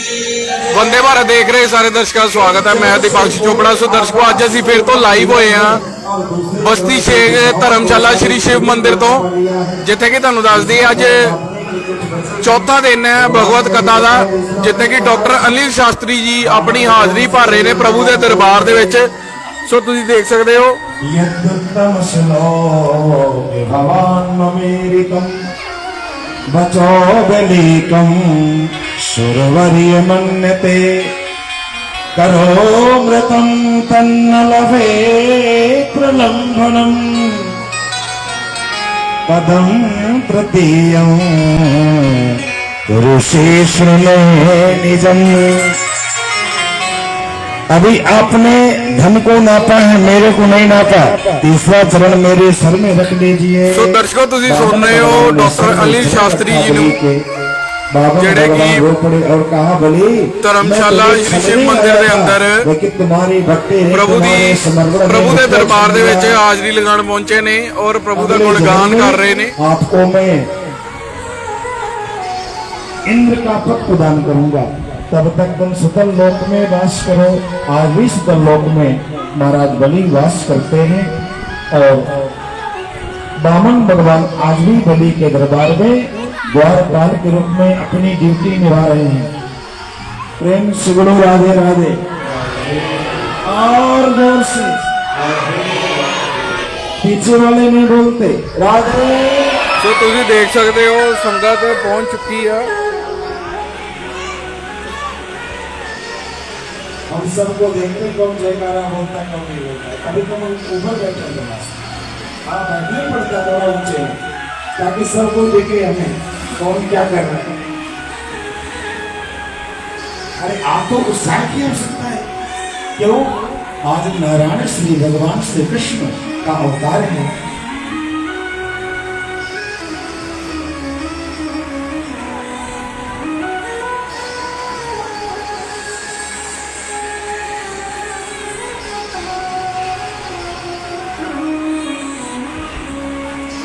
वंदे भारत देख रहे सारे दर्शकों का स्वागत है। मैं दीपांशु चोपड़ा। सो दर्शकों अज असी फिर तो लाइव होए हैं बस्ती शेख धर्मशाला श्री शिव मंदिर तो, जिथे कि तुहानू दस दी अज चौथा दिन है भगवत कथा का, जिथे कि डॉक्टर अनिल शास्त्री जी अपनी हाजरी भर रहे हैं प्रभु के दरबार दे विच। सो तुसीं देख सकते हो बचो बलीकम सुरवर्य मन्यते करो मृतम तन्नलभे प्रलंबनम पदम तृतीयं ऋषिश्रमे निजम। अभी आपने धन को नापा है, मेरे को नहीं नापा। तीसरा चरण मेरे सर में रख लीजिए। सो दर्शकों तुसीं सुन रहे हो डॉक्टर अनिल शास्त्री जी नूं, जेड़े की धर्मशाला श्री शिव मंदिर के अंदर प्रभु के दरबार दे विच हाजरी लगान पहुंचे ने और प्रभु का गुणगान कर रहे ने। आपको मैं इंद्र का पद प्रदान करूंगा, तब तक तुम सुतल लोक में वास करो। आज भी सुतल लोक में महाराज बलि वास करते हैं और बामन भगवान आज भी बलि के दरबार में द्वारपाल के रूप में अपनी ड्यूटी निभा रहे हैं। प्रेम से बोलो राधे राधे और जोर से। पीछे वाले नहीं बोलते राधे। तो तुम देख सकते हो संगत पहुंच चुकी है। हम सबको देखते कौन जयकारा बोलता है कौन नहीं बोलता है। कभी कभी ऊपर बैठे बैठना पड़ता है थोड़ा ऊंचे, ताकि सबको देखे हमें कौन क्या कर रहा है। अरे आप तो उत्साह की आवश्यकता है। क्यों? आज नारायण श्री भगवान श्री कृष्ण का अवतार है।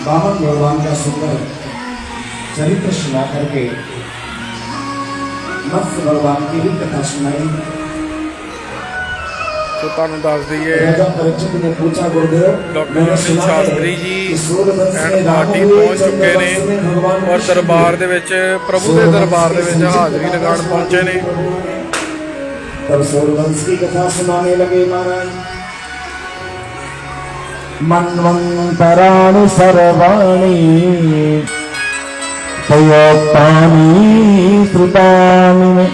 बामन भगवान का सुंदर चरित्र सुना करके मत्स्य भगवान की भी कथा सुनाई। तो तुहानू दस दईए राजा परीक्षित ने पूछा गुरुदेव, doctor Anil Shastri ji and party पहुंच चुके ने और दरबार दे विच प्रभु के दरबार दे विच हाजरी लगान पहुंचे ने। तब सूर्यवंश की कथा सुनाने लगे महाराज। मन्वन्तराणि सर्वाणि तयोक्तानि श्रुतानि मे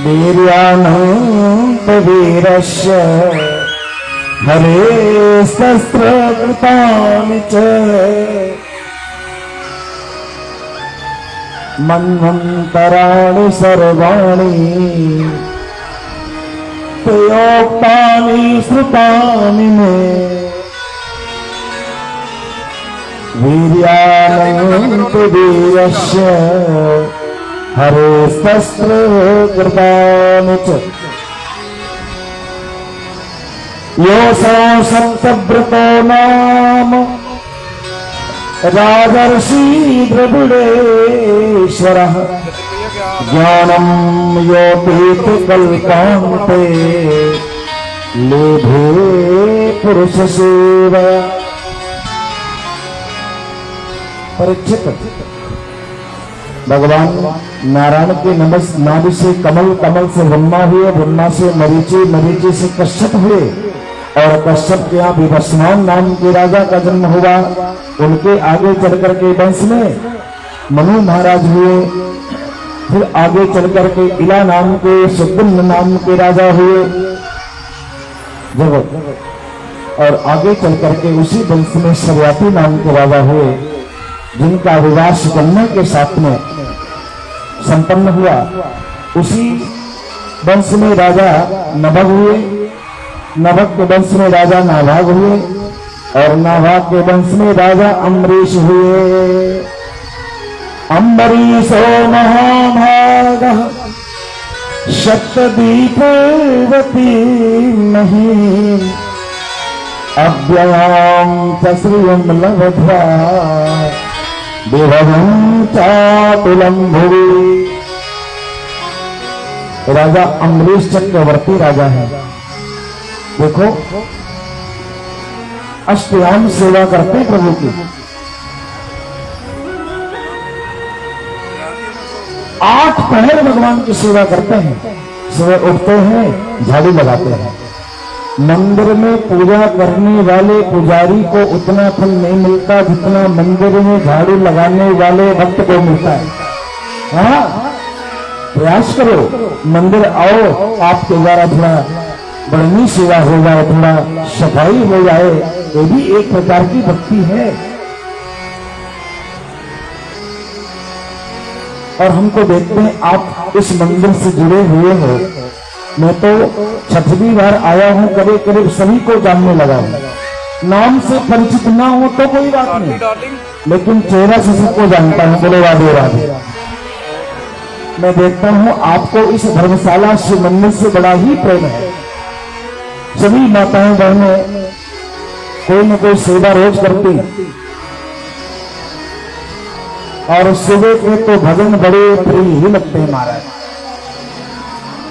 वीर्यानन्तवीरस्य हरे शस्त्रकृतानि च। मन्वन्तराणि सर्वाणि तयोक्तानि श्रुतानि मे वीर्यानन्तवीरस्य हरे शस्त्रकृतानि च। योऽसौ सप्तव्रतो नाम राजर्षि द्रविडेश्वरः ज्ञानम योपीत कल्पान्ते लेभे पुरुष सेवा। परीक्षित भगवान नारायण के नाभि से कमल, कमल से ब्रह्मा हुए, ब्रह्मा से मरीचि, मरीचि से कश्यप हुए और कश्यप के यहाँ विभस्मान नाम के राजा का जन्म हुआ। उनके आगे चल करके वंश में मनु महाराज हुए, फिर आगे चल करके इला नाम के, सुकुंद नाम के राजा हुए जगत, और आगे चल करके उसी वंश में सव्यापी नाम के राजा हुए, जिनका विवाह सुकन्या के साथ में संपन्न हुआ। उसी वंश में राजा नभग हुए, नभग के वंश में राजा नाभाग हुए और नाभाग के वंश में राजा अम्बरीश हुए। अम्बरीशो महाभागः शतदीपवती नहीं अव्ययां तस्रियं लब्ध्वा विभवं चातुलं भुवि। राजा अमरीश चक्रवर्ती राजा है। देखो अष्टयाम सेवा करते हैं प्रभु की। 8 पहर भगवान की सेवा करते हैं। सुबह उठते हैं, झाड़ू लगाते हैं। मंदिर में पूजा करने वाले पुजारी को उतना फल नहीं मिलता जितना मंदिर में झाड़ू लगाने वाले भक्त को मिलता है। हाँ, प्रयास करो, मंदिर आओ, आपके द्वारा थोड़ा बढ़नी सेवा हो जाए, थोड़ा सफाई हो जाए, ये भी एक प्रकार की भक्ति है। और हमको देखते हैं आप इस मंदिर से जुड़े हुए हो। मैं तो 6वीं बार आया हूं, करीब करीब सभी को जानने लगा हूं। नाम से परिचित ना हो तो कोई बात नहीं, लेकिन चेहरा से सबको जानता हूं। बोले राधे राधे। मैं देखता हूं आपको इस धर्मशाला शिव मंदिर से बड़ा ही प्रेम है। सभी माताएं बहनें कोई न कोई सेवा रोज करती, और सुबह के तो भजन बड़े प्रिय ही लगते हैं महाराज।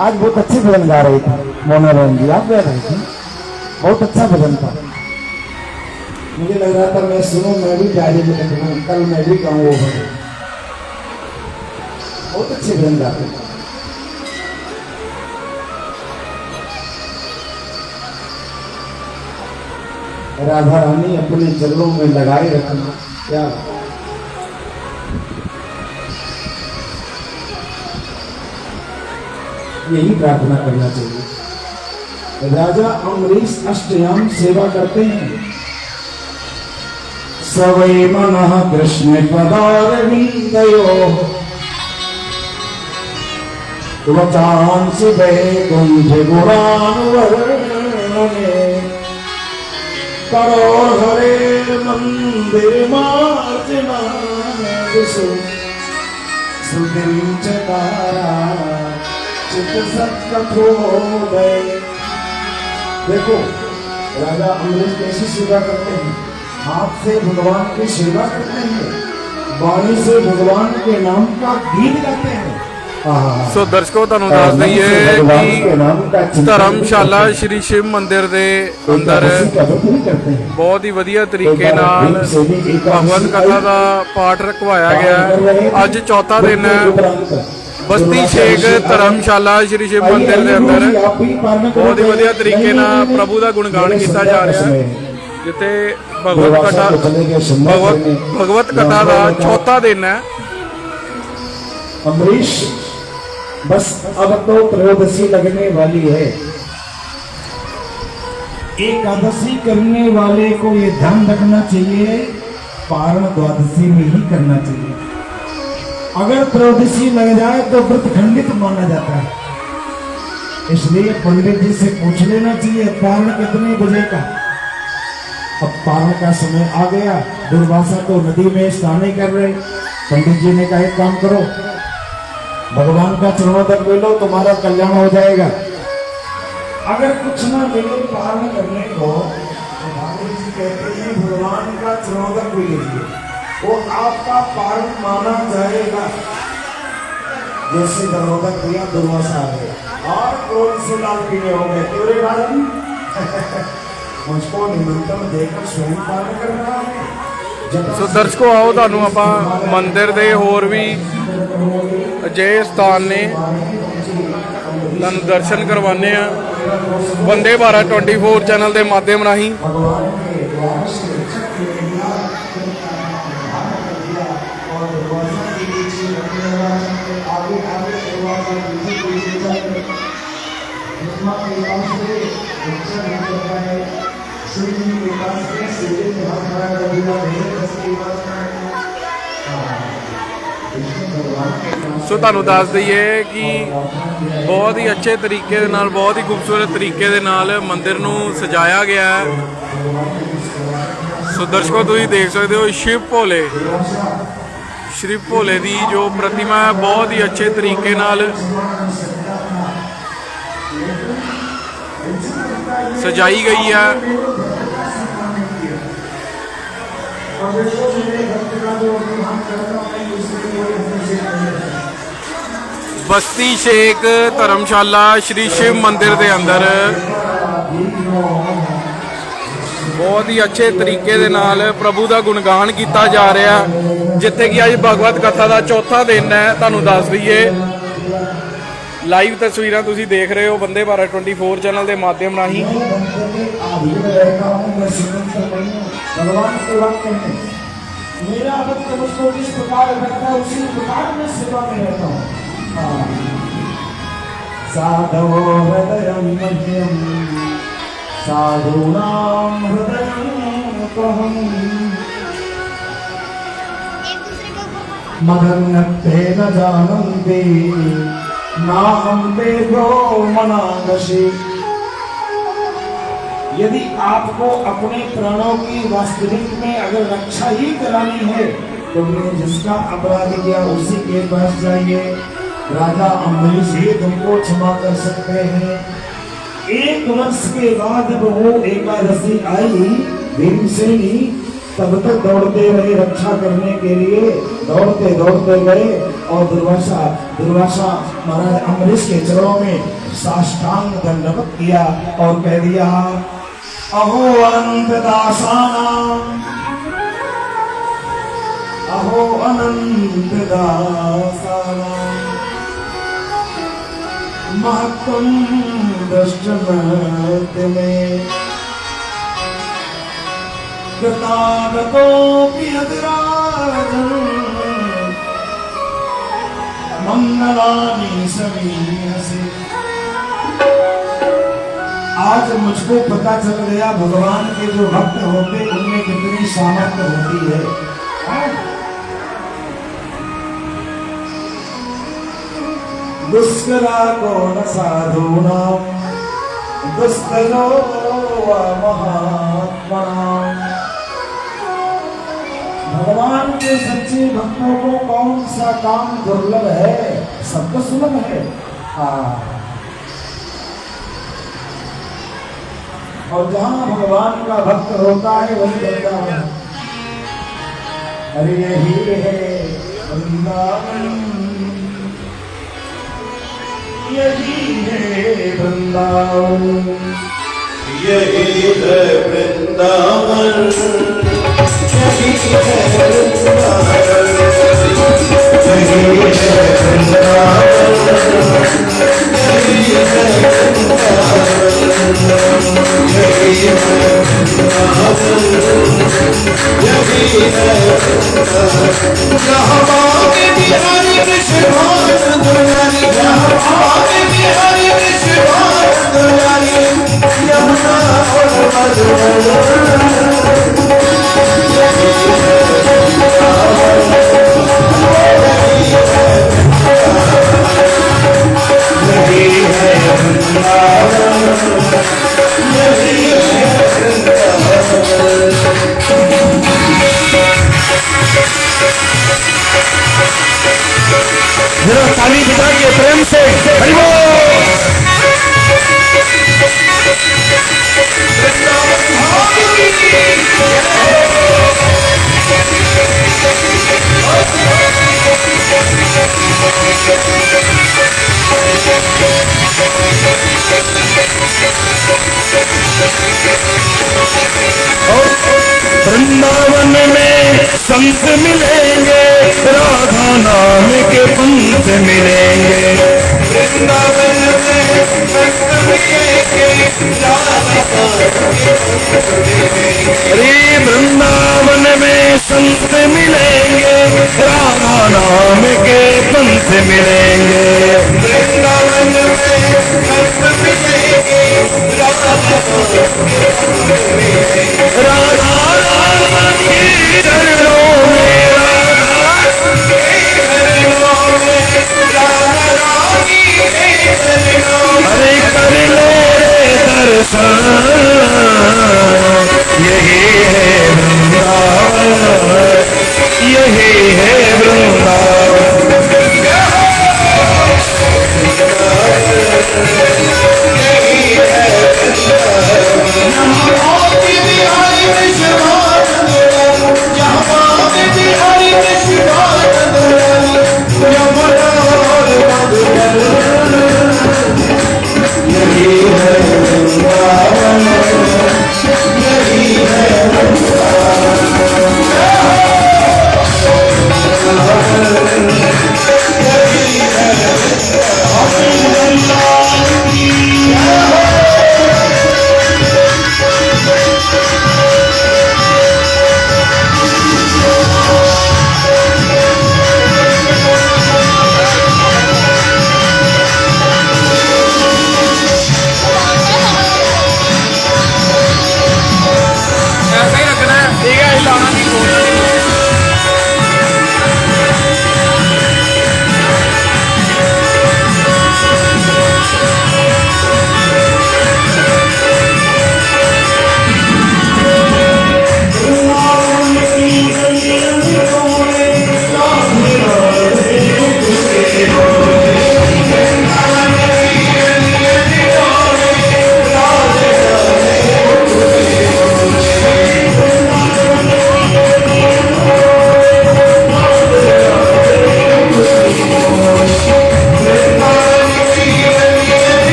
आज बहुत अच्छे भजन गा रहे थे मोना बहन जी, आप गा रहे थे, बहुत अच्छा भजन था। मुझे लग रहा था मैं सुनूं, मैं भी डायरी में लिखूं, कल मैं भी गाऊं वो भजन। बहुत अच्छे भजन गाते हैं। राधा रानी अपने चरणों में लगाए रखना, क्या यही प्रार्थना करना चाहिए। राजा अमरीश अष्टयाम सेवा करते हैं। सवै मनः कृष्ण पदारविंदयो वचांसि वैकुंठ गुणानुवर्णने करो हरे मंदिर मार्जना सुदिन चकारा चित सत्कथोदय। देखो राजा अमरीश कैसी सेवा करते हैं। हाथ से भगवान की सेवा करते हैं, वाणी से भगवान के नाम का गीत गाते हैं। सो दर्शकों ਤੁਹਾਨੂੰ ਦੱਸ ਦਈਏ ਕਿ ਧਰਮਸ਼ਾਲਾ ਸ਼੍ਰੀ ਸ਼ਿਵ ਮੰਦਿਰ ਦੇ ਅੰਦਰ ਬਹੁਤ ਹੀ ਵਧੀਆ ਤਰੀਕੇ ਨਾਲ ਭਗਵਤ ਕਥਾ ਦਾ ਪਾਠ ਰਖਵਾਇਆ ਗਿਆ। ਅੱਜ ਚੌਥਾ ਦਿਨ ਹੈ ਬਸਤੀ ਸ਼ੇਖ ਧਰਮਸ਼ਾਲਾ ਸ਼੍ਰੀ ਸ਼ਿਵ ਮੰਦਿਰ ਦੇ ਅੰਦਰ ਬਹੁਤ ਹੀ ਵਧੀਆ ਤਰੀਕੇ ਨਾਲ ਪ੍ਰਭੂ ਦਾ ਗੁਣਗਾਨ ਕੀਤਾ ਜਾ ਰਿਹਾ ਹੈ, ਜਿੱਥੇ ਭਗਵਤ ਕਥਾ ਦਾ ਚੌਥਾ ਦਿਨ ਹੈ। अमरीश बस अब तो त्रयोदशी लगने वाली है। एकादशी करने वाले को ये ध्यान रखना चाहिए, पारण द्वादशी में ही करना चाहिए। अगर त्रयोदशी लग जाए तो व्रत खंडित माना जाता है। इसलिए पंडित जी से पूछ लेना चाहिए पारण कितने बजे का। अब पारण का समय आ गया, दुर्वासा तो नदी में स्नान नहीं कर रहे। पंडित जी ने कहा एक काम करो, भगवान का चरणों तक मिलो, तुम्हारा कल्याण हो जाएगा। अगर कुछ ना मिले पारण करने को, तो ठाकुर जी कहते हैं भगवान का चरणों तक भी लीजिए, वो आपका पारण माना जाएगा। जैसे चरणों तक दिया, दुर्वासा आ गया और क्रोध से लाल पीले हो गए। क्यों रे राजन मुझको निमंत्रण देकर स्वयं पारण कर रहा है। ਸੋ ਦਰਸ਼ਕੋ ਆਓ ਤੁਹਾਨੂੰ ਆਪਾਂ ਮੰਦਿਰ ਦੇ ਹੋਰ ਵੀ ਅਜਿਹੇ ਸਥਾਨ ਨੇ ਤੁਹਾਨੂੰ ਦਰਸ਼ਨ ਕਰਵਾਉਂਦੇ ਆ ਵੰਦੇ ਭਾਰਤ 24 ਚੈਨਲ ਦੇ ਮਾਧਿਅਮ ਰਾਹੀਂ। ਸੋ ਤੁਹਾਨੂੰ ਦੱਸ ਦਈਏ ਕਿ ਬਹੁਤ ਹੀ ਅੱਛੇ ਤਰੀਕੇ ਦੇ ਨਾਲ, ਬਹੁਤ ਹੀ ਖੂਬਸੂਰਤ ਤਰੀਕੇ ਦੇ ਨਾਲ ਮੰਦਿਰ ਨੂੰ ਸਜਾਇਆ ਗਿਆ ਹੈ। ਸੋ ਦਰਸ਼ਕੋ ਤੁਸੀਂ ਦੇਖ ਸਕਦੇ ਹੋ ਸ਼ਿਵ ਭੋਲੇ ਦੀ ਜੋ ਪ੍ਰਤਿਮਾ ਹੈ ਬਹੁਤ ਹੀ ਅੱਛੇ ਤਰੀਕੇ ਨਾਲ ਸਜਾਈ ਗਈ ਹੈ। बस्ती शेख धर्मशाला श्री शिव मंदिर के अंदर बहुत ही अच्छे तरीके दे नाल प्रभु का गुणगान किया जा रहा है, जिथे कि अज भगवत कथा का चौथा दिन है। तुहानू दस दईए लाइव तस्वीर तुसीं देख रहे हो वंदे भारत 24 चैनल के माध्यम राही। भगवान के वक्त में मेरा भक्त मुझको जिस प्रकार रखता है उसी प्रकार मैं सेवा में रहता हूँ। साधवो हृदयं मह्यं साधूनां हृदयं त्वहं मदन्यते न जानन्ति नाहं तेभ्यो मनागसि। यदि आपको अपने प्राणों की वास्तविक में अगर रक्षा ही करानी है तो तुमने जिसका अपराध किया उसी के पास जाइए। राजा अम्बरीश ही तुमको क्षमा कर सकते हैं। 1 वर्ष के बाद जब वो एकादशी आई भीमसेनी तब तक दौड़ते रहे रक्षा करने के लिए, दौड़ते दौड़ते गए और दुर्वासा महाराज अम्बरीश के चरणों में साष्टांग दंडवत किया और कह दिया, अहो अनंत दासानां, अहो अनंत दासानां महत्वं दृष्टमते में कृतागतोऽपि अतिराजन् मंगलानि समीयसे। आज मुझको पता चल गया भगवान के जो भक्त होते उनमें कितनी सामर्थ्य होती है। दुष्करा को न साधूनां दुष्करो व महात्मनां। भगवान के सच्चे भक्तों को कौन सा काम दुर्लभ है, सबको सुलभ है। और जहाँ भगवान का भक्त होता है वही वृंदावन। अरे यही है वृंदावन, यही है वृंदावन, यही है वृंदावन, यही है वृंदावन, यही है वृंदावन, यही है बिहारी कृष्ण दुलारी, बिहारी कृष्ण दुलारी, यमुना और ताली बजा के प्रेम से हरि बोल। वृंदावन में संत मिलेंगे, राधा नाम के पंथ मिलेंगे। वृंदावन में संत मिलेंगे, अरे वृंदावन में संत मिलेंगे, राधा नाम के पंथ मिलेंगे। वृंदावन में संत मिलेंगे, राधा अरे कर लो रे दर्शन, यही है वृंदावन, यही है वृंदावन। बिहारी कृष्ण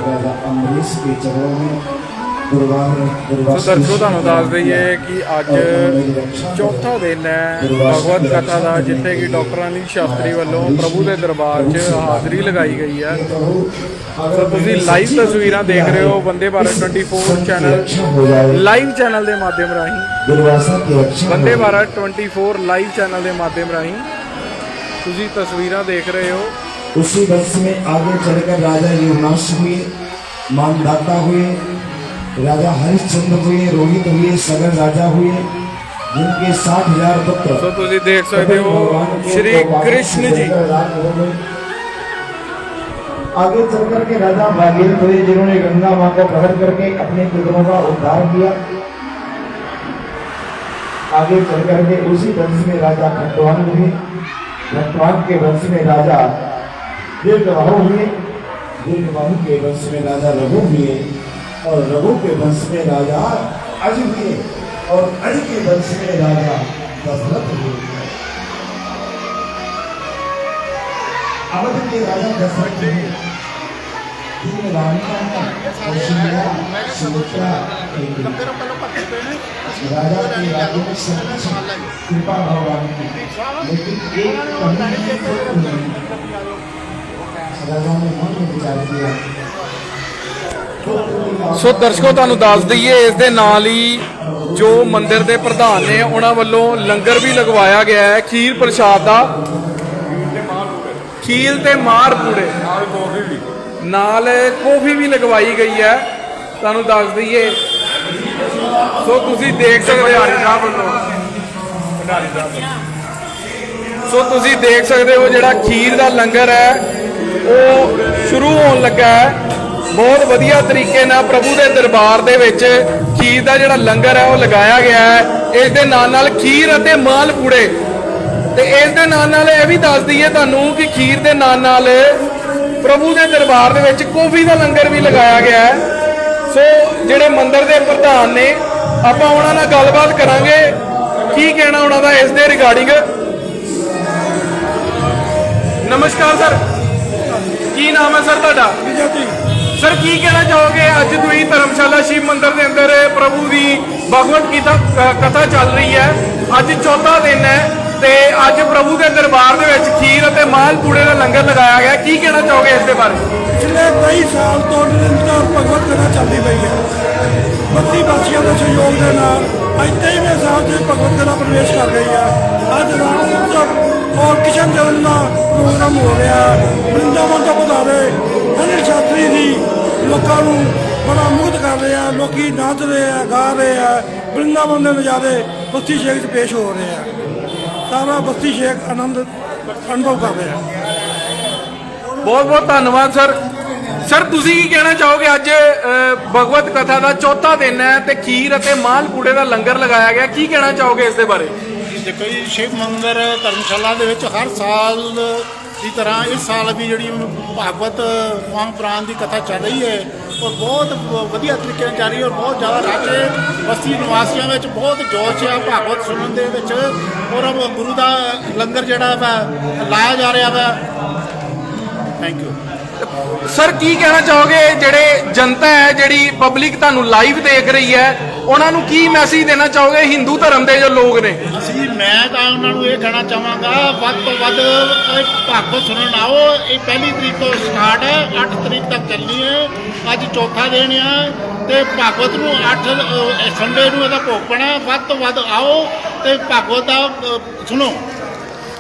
राजा अमरीश के चरणों में ਸੋ ਦਰਸ਼ਕੋ ਤੁਹਾਨੂੰ ਦੱਸ ਦਈਏ ਕਿ ਅੱਜ ਚੌਥਾ ਦਿਨ ਹੈ ਭਗਵਤ ਕਥਾ ਦਾ, ਜਿੱਥੇ ਕਿ ਡਾਕਟਰ ਅਨਿਲ ਸ਼ਾਸਤਰੀ ਵੱਲੋਂ ਪ੍ਰਭੂ ਦੇ ਦਰਬਾਰ 'ਚ ਹਾਜ਼ਰੀ ਲਗਾਈ ਗਈ ਹੈ। ਸੋ ਤੁਸੀਂ ਲਾਈਵ ਤਸਵੀਰਾਂ ਦੇਖ ਰਹੇ ਹੋ Vande Bharat 24 channel live channel ਦੇ ਮਾਧਿਅਮ ਰਾਹੀਂ, ਵੰਦੇ ਭਾਰਤ 24 ਲਾਈਵ ਚੈਨਲ ਦੇ ਮਾਧਿਅਮ ਰਾਹੀਂ ਤੁਸੀਂ ਤਸਵੀਰਾਂ ਦੇਖ ਰਹੇ ਹੋ। उसी वंश में आगे चलकर राजा युवनाश हुए, मानदाता हुए, राजा हरिश्चंद्र हुए, रोहित हुए, सगन राजा हुए, जिनके 60,000 पुत्र। सो ਤੁਸੀਂ ਦੇਖ ਸਕਦੇ ਹੋ श्री कृष्ण जी। आगे चल करके राजा भागीरथ हुए, जिन्होंने गंगा मां को प्रकट करके अपने पुत्रों का उद्धार किया। आगे चल करके उसी वंश में राजा खट्टवान हुए, खट्टवान के वंश में राजा दीर्घबाहु हुए, दीर्घबाहु के वंश में राजा रघु हुए, और रघु के वंश में राजा अज हुए, और अज के वंश में राजा दशरथ हुए। अवध के राजा दशरथ हुए, जिनमें रानियां हैं कौशल्या, सुमित्रा, राजा के राज्य में सब कुछ कृपा भगवान की, लेकिन एक कमी नहीं। राजा ने मन में विचार किया। ਸੋ ਦਰਸ਼ਕੋ ਤੁਹਾਨੂੰ ਦੱਸ ਦਈਏ ਇਸ ਦੇ ਨਾਲ ਹੀ ਜੋ ਮੰਦਿਰ ਦੇ ਪ੍ਰਧਾਨ ਨੇ ਉਹਨਾਂ ਵੱਲੋਂ ਲੰਗਰ ਵੀ ਲਗਵਾਇਆ ਗਿਆ ਹੈ ਖੀਰ ਪ੍ਰਸ਼ਾਦ ਦਾ, ਖੀਰ ਤੇ ਮਾਰ ਪੂੜੇ ਨਾਲ ਕੌਫੀ ਵੀ ਲਗਵਾਈ ਗਈ ਹੈ। ਤੁਹਾਨੂੰ ਦੱਸ ਦਈਏ ਸੋ ਤੁਸੀਂ ਦੇਖ ਸਕਦੇ ਹੋ ਸੋ ਤੁਸੀਂ ਦੇਖ ਸਕਦੇ ਹੋ ਜਿਹੜਾ ਖੀਰ ਦਾ ਲੰਗਰ ਹੈ ਉਹ ਸ਼ੁਰੂ ਹੋਣ ਲੱਗਾ ਹੈ। ਬਹੁਤ ਵਧੀਆ ਤਰੀਕੇ ਨਾਲ ਪ੍ਰਭੂ ਦੇ ਦਰਬਾਰ ਦੇ ਵਿੱਚ ਖੀਰ ਦਾ ਜਿਹੜਾ ਲੰਗਰ ਹੈ ਉਹ ਲਗਾਇਆ ਗਿਆ ਹੈ। ਇਸ ਦੇ ਨਾਲ ਨਾਲ ਖੀਰ ਅਤੇ ਮਾਲ ਪੂੜੇ, ਤੇ ਇਸ ਦੇ ਨਾਲ ਨਾਲ ਇਹ ਵੀ ਦੱਸ ਦਈਏ ਤੁਹਾਨੂੰ ਕਿ ਖੀਰ ਦੇ ਨਾਲ ਨਾਲ ਪ੍ਰਭੂ ਦੇ ਦਰਬਾਰ ਦੇ ਵਿੱਚ ਕੌਫੀ ਦਾ ਲੰਗਰ ਵੀ ਲਗਾਇਆ ਗਿਆ ਹੈ। ਸੋ ਜਿਹੜੇ ਮੰਦਿਰ ਦੇ ਪ੍ਰਧਾਨ ਨੇ ਆਪਾਂ ਉਹਨਾਂ ਨਾਲ ਗੱਲਬਾਤ ਕਰਾਂਗੇ, ਕੀ ਕਹਿਣਾ ਉਹਨਾਂ ਦਾ ਇਸ ਦੇ ਰਿਗਾਰਡਿੰਗ। ਨਮਸਕਾਰ ਸਰ, ਕੀ ਨਾਮ ਹੈ ਸਰ ਤੁਹਾਡਾ? ਸਰ ਕੀ ਕਹਿਣਾ ਚਾਹੋਗੇ ਅੱਜ ਤੁਸੀਂ ਧਰਮਸ਼ਾਲਾ ਸ਼ਿਵ ਮੰਦਿਰ ਦੇ ਅੰਦਰ ਪ੍ਰਭੂ ਦੀ ਭਗਵਤ ਗੀਤਾ ਕਥਾ ਚੱਲ ਰਹੀ ਹੈ, ਅੱਜ ਚੌਥਾ ਦਿਨ ਹੈ ਤੇ ਅੱਜ ਪ੍ਰਭੂ ਦੇ ਦਰਬਾਰ ਦੇ ਵਿੱਚ ਖੀਰ ਅਤੇ ਮਾਲ ਪੂੜੇ ਦਾ ਲੰਗਰ ਲਗਾਇਆ ਗਿਆ, ਕੀ ਕਹਿਣਾ ਚਾਹੋਗੇ ਇਸ ਦੇ ਬਾਰੇ? ਪਿਛਲੇ ਕਈ ਸਾਲ ਤੋਂ ਨਿਰੰਤਰ ਭਗਵਤ ਕਥਾ ਚੱਲਦੀ ਪਈ ਹੈ। 32 ਵਾਸੀਆਂ ਦੇ ਸਹਿਯੋਗ ਦੇ ਨਾਲ ਅੱਜ 23ਵੇਂ ਸਾਲ 'ਚ ਭਗਵਤ ਕਥਾ ਪ੍ਰਵੇਸ਼ ਕਰ ਗਈ ਹੈ। ਅੱਜ ਰਾਮ ਉਤਸਵ ਔਰ ਕਿਸ਼ਨ ਜਨਮ ਦਾ ਪ੍ਰੋਗਰਾਮ ਹੋ ਰਿਹਾ। ਵਰਿੰਦਾਵਨ ਤੋਂ ਬੁਲਾਰੇ ਅਨਿਲ ਸ਼ਾਸਤਰੀ ਜੀ ਲੋਕਾਂ ਨੂੰ ਬੜਾ ਮੁਗਧ ਕਰ ਰਹੇ ਆ, ਲੋਕੀ ਨੱਚ ਰਹੇ ਆ, ਗਾ ਰਹੇ ਆ। ਵਰਿੰਦਾਵਨ ਦੇ ਨਜ਼ਾਰੇ ਬਸਤੀ ਸ਼ੇਖ 'ਚ ਪੇਸ਼ ਹੋ ਰਹੇ ਆ। ਸਾਰਾ ਬਸਤੀ ਸ਼ੇਖ ਆਨੰਦ ਅਨੁਭਵ ਕਰ ਰਿਹਾ। ਬਹੁਤ ਬਹੁਤ ਧੰਨਵਾਦ ਸਰ। ਸਰ ਤੁਸੀਂ ਕੀ ਕਹਿਣਾ ਚਾਹੋਗੇ ਅੱਜ ਭਗਵਤ ਕਥਾ ਦਾ ਚੌਥਾ ਦਿਨ ਹੈ ਤੇ ਖੀਰ ਅਤੇ ਮਾਲ ਪੂੜੇ ਦਾ ਲੰਗਰ ਲਗਾਇਆ ਗਿਆ, ਕੀ ਕਹਿਣਾ ਚਾਹੋਗੇ ਇਸ ਦੇ ਬਾਰੇ? ਦੇਖੋ ਜੀ, ਸ਼ਿਵ ਮੰਦਿਰ ਧਰਮਸ਼ਾਲਾ ਦੇ ਵਿੱਚ ਹਰ ਸਾਲ ਦੀ ਤਰ੍ਹਾਂ ਇਸ ਸਾਲ ਵੀ ਜਿਹੜੀ ਭਾਗਵਤ ਵਾਂਗ ਪ੍ਰਾਨ ਦੀ ਕਥਾ ਚੱਲ ਰਹੀ ਹੈ ਔਰ ਬਹੁਤ ਵਧੀਆ ਤਰੀਕੇ ਨਾਲ ਚੱਲ ਰਹੀ ਹੈ ਔਰ ਬਹੁਤ ਜ਼ਿਆਦਾ ਰਸ਼ ਹੈ। ਬਸਤੀ ਨਿਵਾਸੀਆਂ ਵਿੱਚ ਬਹੁਤ ਜੋਸ਼ ਹੈ ਭਾਗਵਤ ਸੁਣਨ ਦੇ ਵਿੱਚ ਔਰ ਗੁਰੂ ਦਾ ਲੰਗਰ ਜਿਹੜਾ ਵਾ ਲਾਇਆ ਜਾ ਰਿਹਾ ਵਾ। ਥੈਂਕ ਯੂ ਸਰ ਕੀ ਕਹਿਣਾ ਚਾਹੋਗੇ ਜਿਹੜੇ ਜਨਤਾ ਹੈ ਜਿਹੜੀ ਪਬਲਿਕ ਤੁਹਾਨੂੰ ਲਾਈਵ ਦੇਖ ਰਹੀ ਹੈ ਉਹਨਾਂ ਨੂੰ ਕੀ ਮੈਸੇਜ ਦੇਣਾ ਚਾਹੋਗੇ ਹਿੰਦੂ ਧਰਮ ਦੇ ਜੋ ਲੋਕ ਨੇ? ਮੈਂ ਤਾਂ ਉਹਨਾਂ ਨੂੰ ਇਹ ਕਹਿਣਾ ਚਾਹਾਂਗਾ ਵੱਧ ਤੋਂ ਵੱਧ ਭਾਗਵਤ ਸੁਣਨ ਆਓ। ਇਹ 1 ਤਰੀਕ ਤੋਂ ਸਟਾਰਟ ਹੈ, 8 ਤਰੀਕ ਤੱਕ ਚੱਲਣੀ ਹੈ। ਅੱਜ ਚੌਥਾ ਦਿਨ ਆ ਤੇ ਭਾਗਵਤ ਨੂੰ 8 ਸੰਡੇ ਨੂੰ ਇਹਦਾ ਭੋਗ ਪੈਣਾ। ਵੱਧ ਤੋਂ ਵੱਧ ਆਓ ਤੇ ਭਾਗਵਤ ਦਾ ਸੁਣੋ।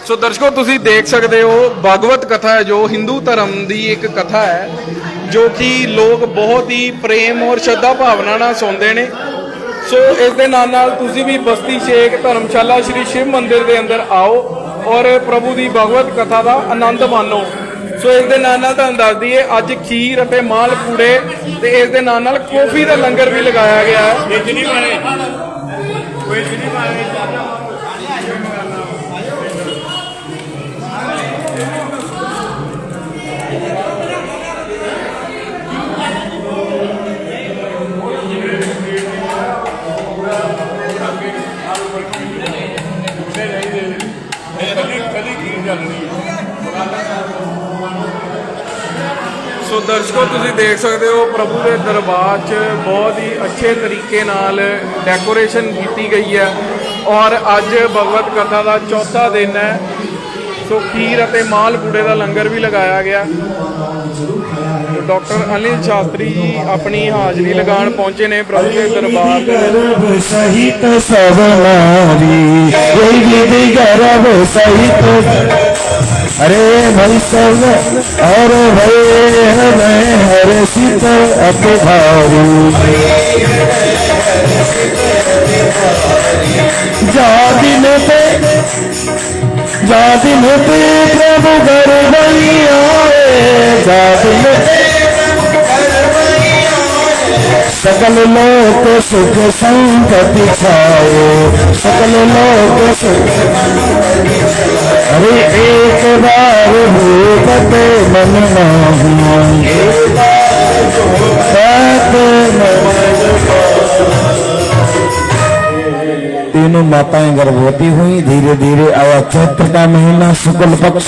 ਸੋ ਦਰਸ਼ਕੋ ਤੁਸੀਂ ਦੇਖ ਸਕਦੇ ਹੋ ਭਗਵਤ ਕਥਾ ਹੈ ਜੋ ਹਿੰਦੂ ਧਰਮ ਦੀ ਇੱਕ ਕਥਾ ਹੈ ਜੋ ਕਿ ਲੋਕ ਬਹੁਤ ਹੀ ਪ੍ਰੇਮ ਔਰ ਸ਼ਰਧਾ ਭਾਵਨਾ ਨਾਲ ਸੁਣਦੇ ਨੇ। ਸੋ ਇਸ ਦੇ ਨਾਲ ਨਾਲ ਤੁਸੀਂ ਵੀ ਬਸਤੀ ਸ਼ੇਖ ਧਰਮਸ਼ਾਲਾ ਸ਼੍ਰੀ ਸ਼ਿਵ ਮੰਦਿਰ ਦੇ ਅੰਦਰ ਆਓ ਔਰ ਪ੍ਰਭੂ ਦੀ ਭਗਵਤ ਕਥਾ ਦਾ ਆਨੰਦ ਮਾਣੋ। ਸੋ ਇਸ ਦੇ ਨਾਲ ਨਾਲ ਤੁਹਾਨੂੰ ਦੱਸ ਦਈਏ ਅੱਜ ਖੀਰ ਅਤੇ ਮਾਲ ਪੂੜੇ ਤੇ ਇਸ ਦੇ ਨਾਲ ਨਾਲ ਕੌਫੀ ਦਾ ਲੰਗਰ ਵੀ ਲਗਾਇਆ ਗਿਆ ਹੈ। ਸੋ ਦਰਸ਼ਕੋ ਤੁਸੀਂ ਦੇਖ ਸਕਦੇ ਹੋ ਪ੍ਰਭੂ ਦੇ ਦਰਬਾਰ 'ਚ ਬਹੁਤ ਹੀ ਅੱਛੇ ਤਰੀਕੇ ਨਾਲ ਡੈਕੋਰੇਸ਼ਨ ਕੀਤੀ ਗਈ ਹੈ ਔਰ ਅੱਜ ਭਗਵਤ ਕਥਾ ਦਾ ਚੌਥਾ ਦਿਨ ਹੈ। ਸੋ ਖੀਰ ਅਤੇ ਮਾਲ ਪੂੜੇ ਦਾ ਲੰਗਰ ਵੀ ਲਗਾਇਆ ਗਿਆ। ਡਾਕਟਰ ਅਨਿਲ ਸ਼ਾਸਤਰੀ ਜੀ ਆਪਣੀ ਹਾਜ਼ਰੀ ਲਗਾਉਣ ਪਹੁੰਚੇ ਨੇ ਪ੍ਰਭੂ ਦੇ ਦਰਬਾਰ ਦੇ ਵਿੱਚ। सहित सब नारी यही विधि गर्भ सहित अरे भाई सब और भय हमें हर सित अपधारी जा दिन पे प्रभु घर बनी आए जा दिन सकल लोक सुख संपत्ति छाओ सकल लोक सुख अरे एक बार भूपत मन तीनों माताएं गर्भवती हुई। धीरे धीरे आया चैत्र का महीना शुक्ल पक्ष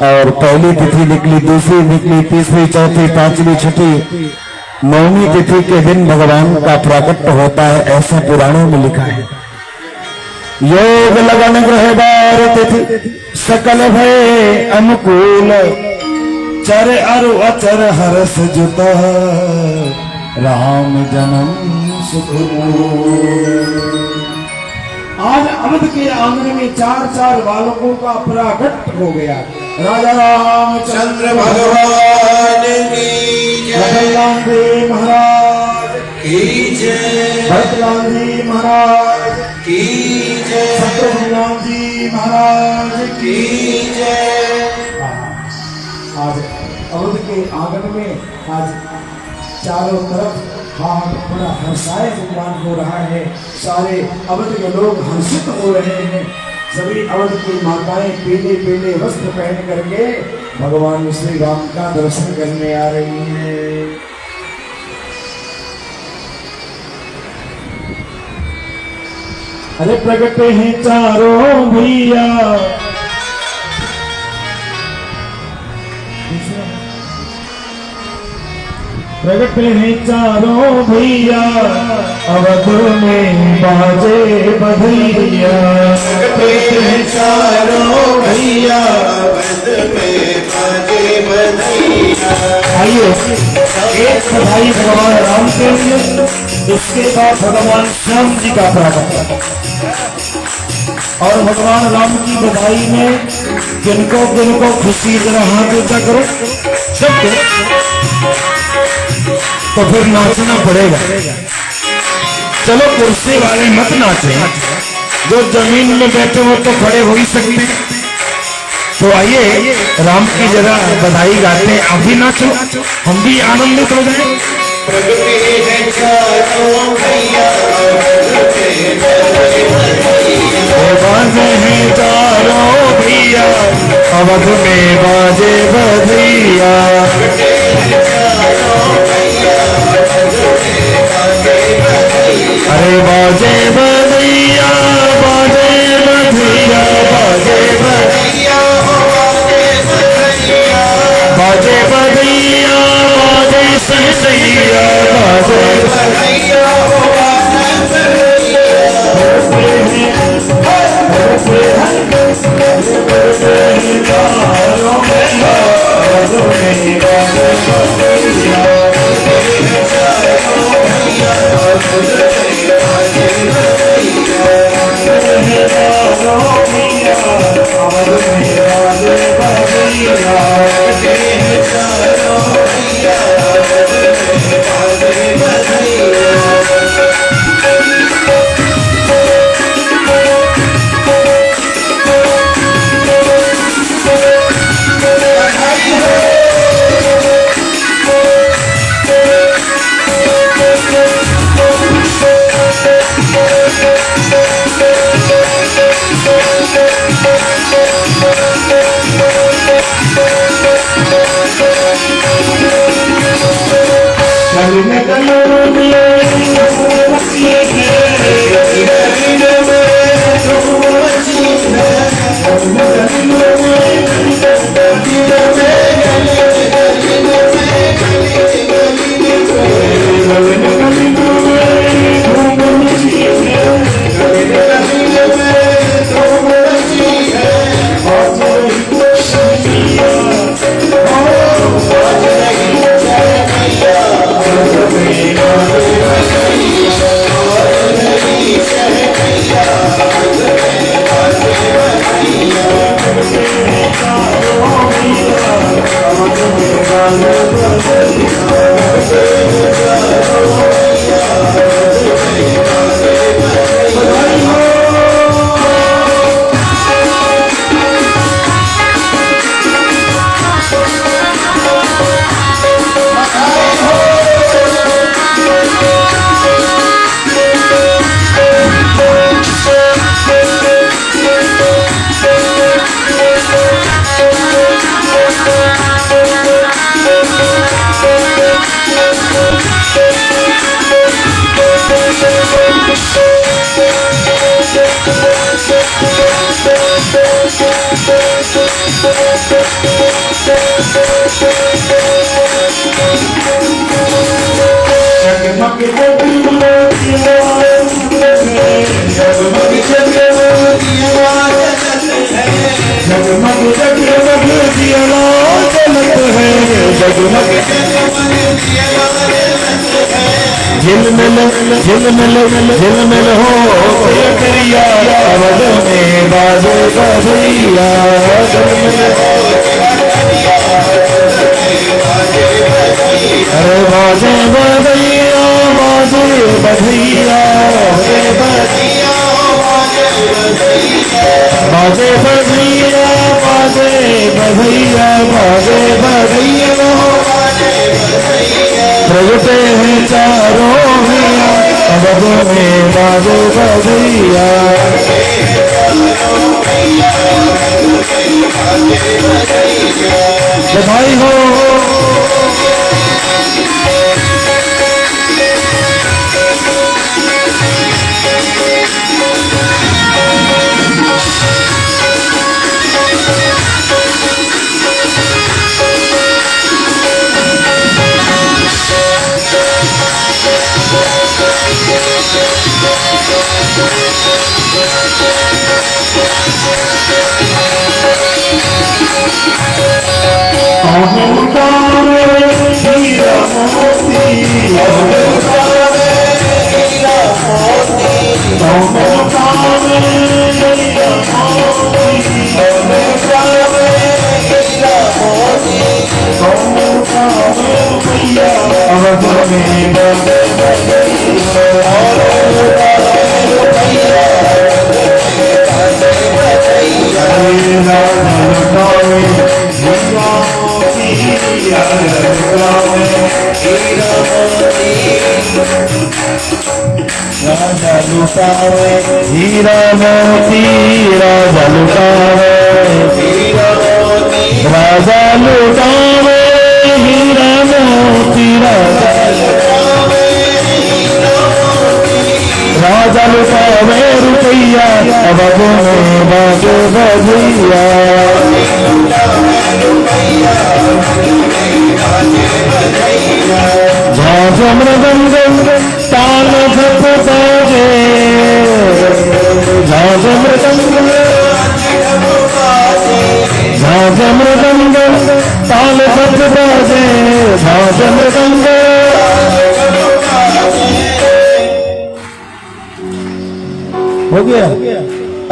और पहली तिथि निकली, दूसरी निकली, तीसरी, चौथी, पांचवी, छठी, नौवीं तिथि के दिन भगवान का प्राकट्य होता है, ऐसा पुराणों में लिखा है। योग लगन ग्रह बार तिथि सकल भय अनुकूल चर अरु अचर हरस जुत राम जन्म सुख। आज अवध के आंगन में 4 बालकों का प्राकट्य हो गया। राजा रामचंद्र भगवान की जय, गांधी महाराज की जय, भरत गांधी महाराज की जय, शत्रुघ्न जी महाराज की जय। आज अवध के आंगन में आज चारों तरफ हाथ बड़ा हर्षाय विद्वान हो रहा है। सारे अवध के लोग हर्षित हो रहे हैं। सभी अवध की माताएं पीले पीले वस्त्र पहन करके भगवान श्री राम का दर्शन करने आ रही हैं। अरे प्रगट हैं चारों भैया प्रगट हैं चारों भैया अवध में बाजे बधैया। प्रगट हैं चारों भैया अवध में बाजे बधैया। आइए एक बधाई भगवान राम के लिए, इसके बाद भगवान श्याम जी का प्रागट्य और भगवान राम की बधाई में जिनको जिनको खुशी जरा हाथ ऊंचा करो सबको, तो फिर नाचना पड़ेगा। चलो कुर्सी वाले मत नाचे, जो जमीन में बैठे हो तो खड़े हो ही सकते। तो आइए राम की जगह बधाई गाते हैं, आप भी नाचो, हम भी आनंदित हो जाए। प्रगट हैं चारों भैया बाजे हैं चारों भैया अवध में बाजे बधैया। अरे बाजे बधैया बाजे बधैया बाजे बधैया बाजे बधैया बाजे सहसैया बाजे बधैया झिलमिल हो करिया अवध में बाजे बधैया अरे बाजे बधैया बाजे बधैया बाजे बधैया बाजे बधैया बाजे बधैया प्रगटे हैं चारों मियां अवध में बाजे बधैया बधाई हो हीरा मोती राजा लुटावे राजा लुटावे हीरा मोती राजा लुटावे रुपैया अवध में बाजे बधैया झांझ मृदंग ताल झप बाजे झांझ मृदंग ताल झप बाजे झांझ मृदंग हो गया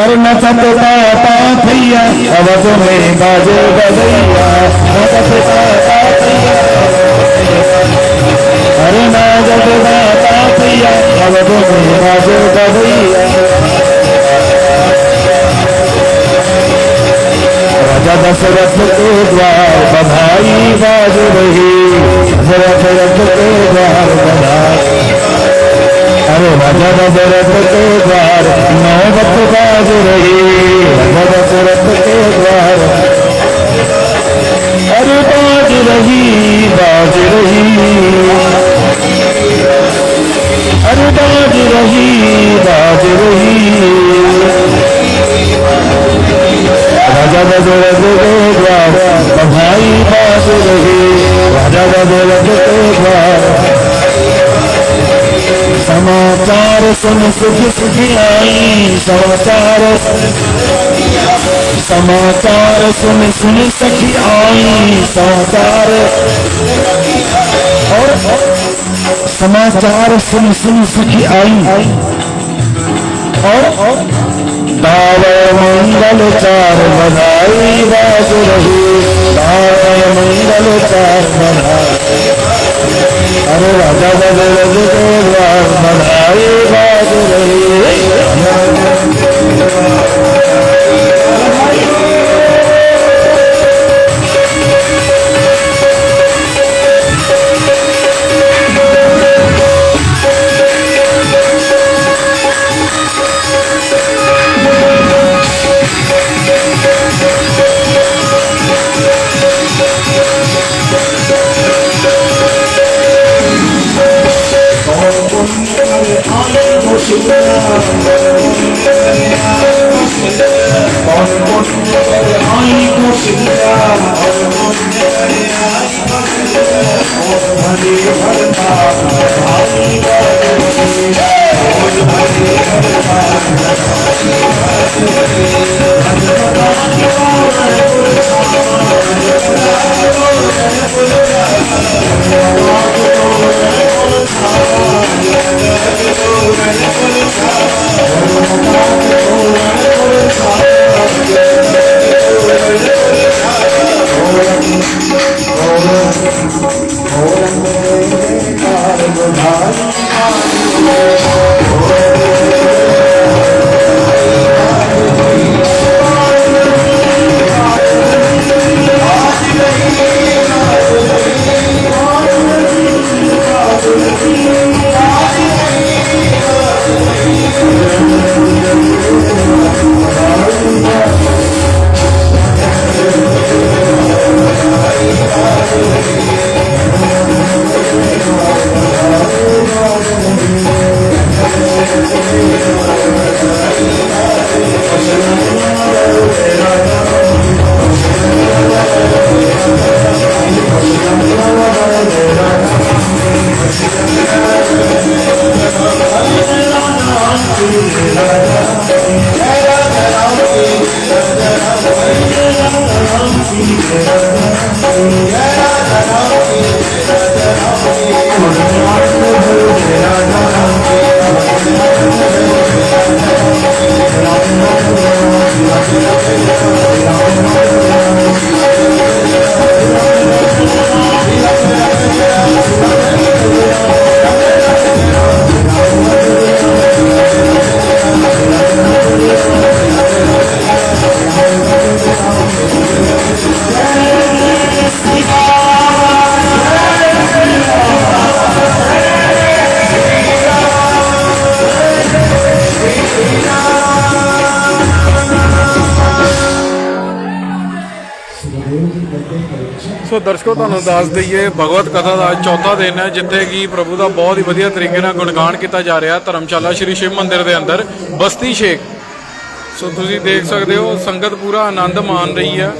अरे नचत पाता थैया अवध में बाजे बधैया नचत पाता थैया अरे नचत पाता थैया अवध में बाजे बधैया राजा दशरथ के द्वार बधाई बाज रही दशरथ के द्वार बधाई अरे राजा दशरथ के द्वार नौबत बाज रही राजा दशरथ के द्वार अरे बाज रही अरे बाज रही राजा दशरथ के द्वार बधाई बाज रही, राजा दशरथ के द्वार समाचार सुन सुखी सुखी आई, समाचार सुन सखी आई, समाचार और समाचार सुन सखी आई और दावे मंगल चार बधाई बाज रही, दावे मंगल चार बधाई, अरे राजा दशरथ के द्वार बधाई बाज रही। ਸੋ ਦਰਸ਼ਕੋ ਤੁਹਾਨੂੰ ਦੱਸ ਦਈਏ ਭਗਵਤ ਕਥਾ ਦਾ ਚੌਥਾ ਦਿਨ ਹੈ ਜਿੱਥੇ ਕਿ ਪ੍ਰਭੂ ਦਾ ਬਹੁਤ ਹੀ ਵਧੀਆ ਤਰੀਕੇ ਨਾਲ ਗੁਣਗਾਨ ਕੀਤਾ ਜਾ ਰਿਹਾ ਧਰਮਸ਼ਾਲਾ ਸ਼੍ਰੀ ਸ਼ਿਵ ਮੰਦਿਰ ਦੇ ਅੰਦਰ ਬਸਤੀ ਸ਼ੇਖ। ਸੋ ਤੁਸੀਂ ਦੇਖ ਸਕਦੇ ਹੋ ਸੰਗਤ ਪੂਰਾ ਆਨੰਦ ਮਾਣ ਰਹੀ ਹੈ।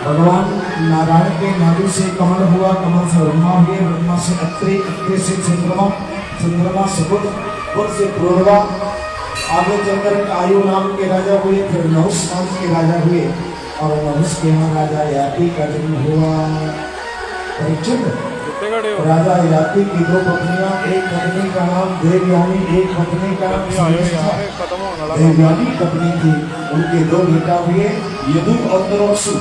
भगवान नारायण के नाभि से कमल हुआ, कमल से ब्रह्मा हुए, ब्रह्मा से अत्रि, अत्रि से चंद्रमा, चंद्रमा से बुध, बुध से पूर्वा, आगे चलकर आयु नाम के राजा हुए, फिर नहुष नाम के राजा हुए और नहुष के यहाँ राजा याति का जन्म हुआ। परीक्षित राजा याति की दो पत्नियां, एक पत्नी का नाम देवयानी, एक पत्नी का नाम संध्या। देवयानी पत्नी थी, उनके दो बेटा हुए यदु और दुर्वासु।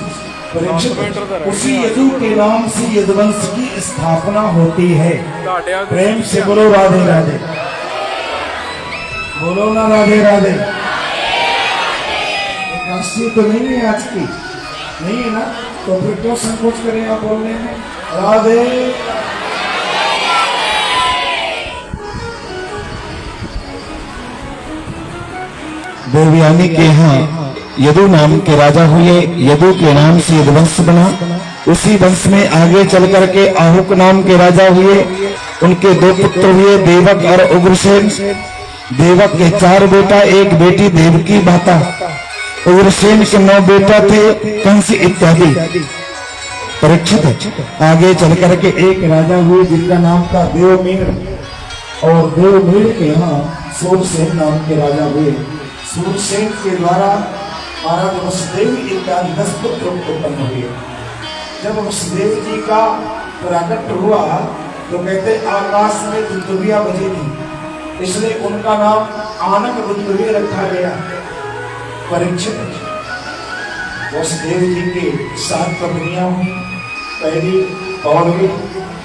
परीक्षित उसी यदु के नाम से यदुवंश की स्थापना होती है। प्रेम से बोलो राधे राधे, बोलो ना राधे राधे। राष्ट्रीय तो नहीं है आज की, नहीं है ना, तो फिर क्यों संकोच करें आप बोलने में। राधे। देवयानी के यहाँ यदु नाम के राजा हुए। यदु के नाम से यदुवंश बना। उसी वंश में आगे चल करके आहुक नाम के राजा हुए। उनके 2 पुत्र हुए, देवक और उग्रसेन। देवक के 4 बेटा, 1 बेटी देवकी माता। उग्रसेन के 9 बेटा थे, कंस इत्यादि। परीक्षित आगे चल करके एक राजा हुए जिनका नाम था देवमीर। और देवमीर के यहाँ सूरसेन नाम के राजा हुए। सूरसेन के द्वारा महाराज वसुदेव इत्यादि 10 पुत्र उत्पन्न हुए। जब वसुदेव जी का प्राकट हुआ तो कहते आकाश में दुंदुभिया बजी थी, इसलिए उनका नाम आनक दुंदुभी रखा गया। परीक्षित वसुदेव जी के 7 पत्नियां हुई। पहली पौरवी,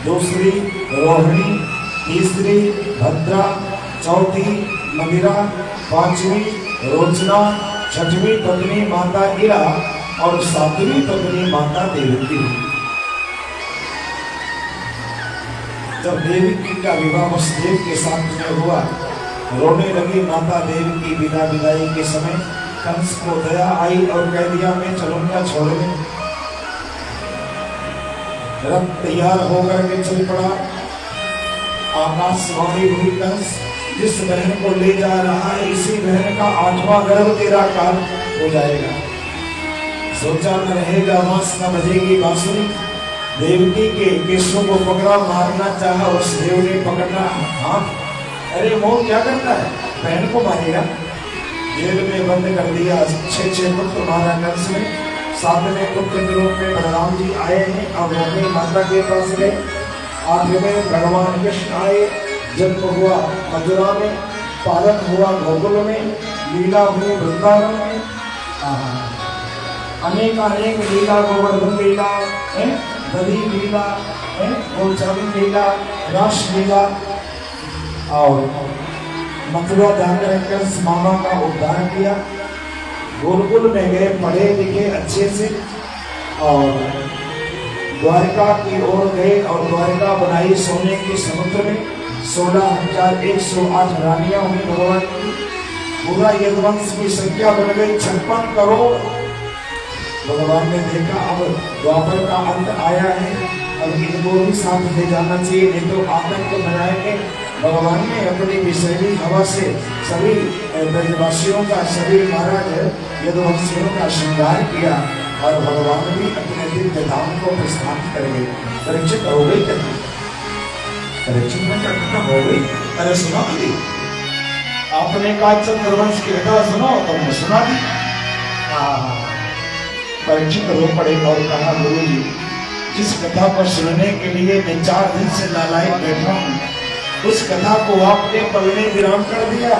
दूसरी रोहिणी, तीसरी भद्रा, चौथी मदिरा, 5वीं रोचना, 6वीं पत्नी माता इरा और 7वीं पत्नी माता देवकी। जब देवकी का विवाह वसुदेव के साथ में हुआ, रोने लगी माता देवकी। विदाई के समय कंस को दया आई और कह दिया मैं चलूंगा छोड़ने। रथ तैयार होकर के चल पड़ा। आकाशवाणी हुई, कंस जिस बहन को ले जा रहा है इसी बहन का 8वां गर्भ तेरा काल हो जाएगा। सोचा न रहेगा मांस न बजेगी बांसुरी। देवकी के केशों को पकड़ा, मारना चाहा, उस देव ने पकड़ना हाथ। अरे मोह क्या करता है, बहन को मारेगा। जेल में बंद कर दिया। 6 पुत्र मारा कंस ने। 7वें पुत्र के रूप में बलराम जी आए हैं। अब अपनी माता के पास गए। 8वें भगवान कृष्ण आए। जन्म हुआ मथुरा में, पालन हुआ गोकुल में, लीला हुई वृंदावन में। अनेक लीला, गोवर्धन लीला, नदी लीला, गोचारण लीला, रास लीला। और मथुरा जाकर कंस मामा का उद्धार किया। गोकुल में गए, पढ़े लिखे अच्छे से और द्वारका की ओर गए और द्वारका बनाई सोने के समुद्र में। 16,108 रानियां हुई भगवान की। पूरा यदुवंश की संख्या बन गई 56 करोड़। भगवान ने देखा अब द्वापर का अंत आया है, अब इनको भी साथ ले जाना चाहिए, नहीं तो आतंक बनाएंगे। भगवान ने अपनी विषैली हवा से सभी ब्रजवासियों का, सभी महाराज यदुवंशियों का श्रृंगार किया और भगवान भी अपने दिव्य धाम को प्रस्थान कर गए। परीक्षित हो गई कथा, परीक्षित में कथा हो गई। अरे सुना दी आपने कहा चंद्रवंश की कथा सुनो तो मैं सुना दी। परीक्षित रो पड़े और कहा गुरु जी जिस कथा को सुनने के लिए मैं 4 दिन से लालायित बैठा हूँ उस कथा को आपने पल में विराम कर दिया।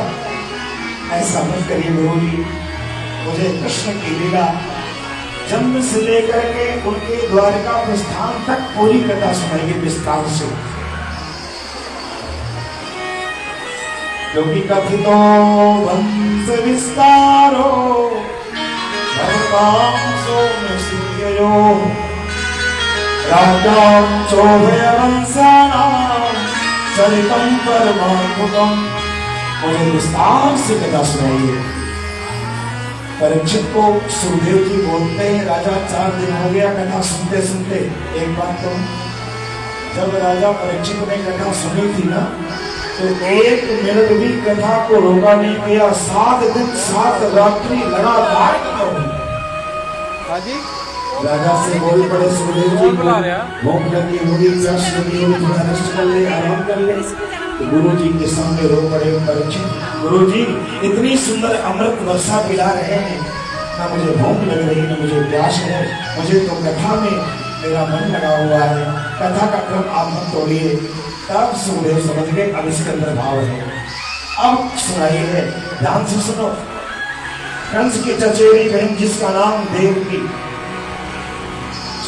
ऐसा मत करिए गुरु जी, मुझे कृष्ण की लीला जन्म से लेकर के उनके द्वारका प्रस्थान तक पूरी कथा सुनाइए विस्तार से, क्योंकि कथितो वंश विस्तारो धर्मांशो में सिद्ध्ययो राजां चोभय वंशानां चरितं परमाद्भुतम्। मुझे विस्तार से कथा सुनाइए। परीक्षित को सुखदेव जी बोलते हैं राजा 4 दिन हो गया कथा सुनते सुनते। एक बात तो जब राजा परीक्षित ने कथा सुनी थी ना तो 1 मिनट भी कथा को रोका नहीं गया। 7 दिन 7 रात्रि लगातार कथा हुई। राजा से बोल पड़े सुखदेव जी भूख लगी होगी, प्यास लगी होगी, थोड़ा रेस्ट कर ले, आराम कर ले। तो गुरु जी के सामने रो पड़े परीक्षित, गुरु जी इतनी सुंदर अमृत वर्षा पिला रहे हैं, ना मुझे भूख लग रही ना मुझे प्यास है, मुझे तो कथा में मेरा मन लगा हुआ है, कथा का क्रम आप मत तोड़िए। तब सुखदेव समझ गए अब इसके अंदर भाव है। अब सुनाइए, ध्यान से सुनो। कंस की चचेरी बहन जिसका नाम देवकी,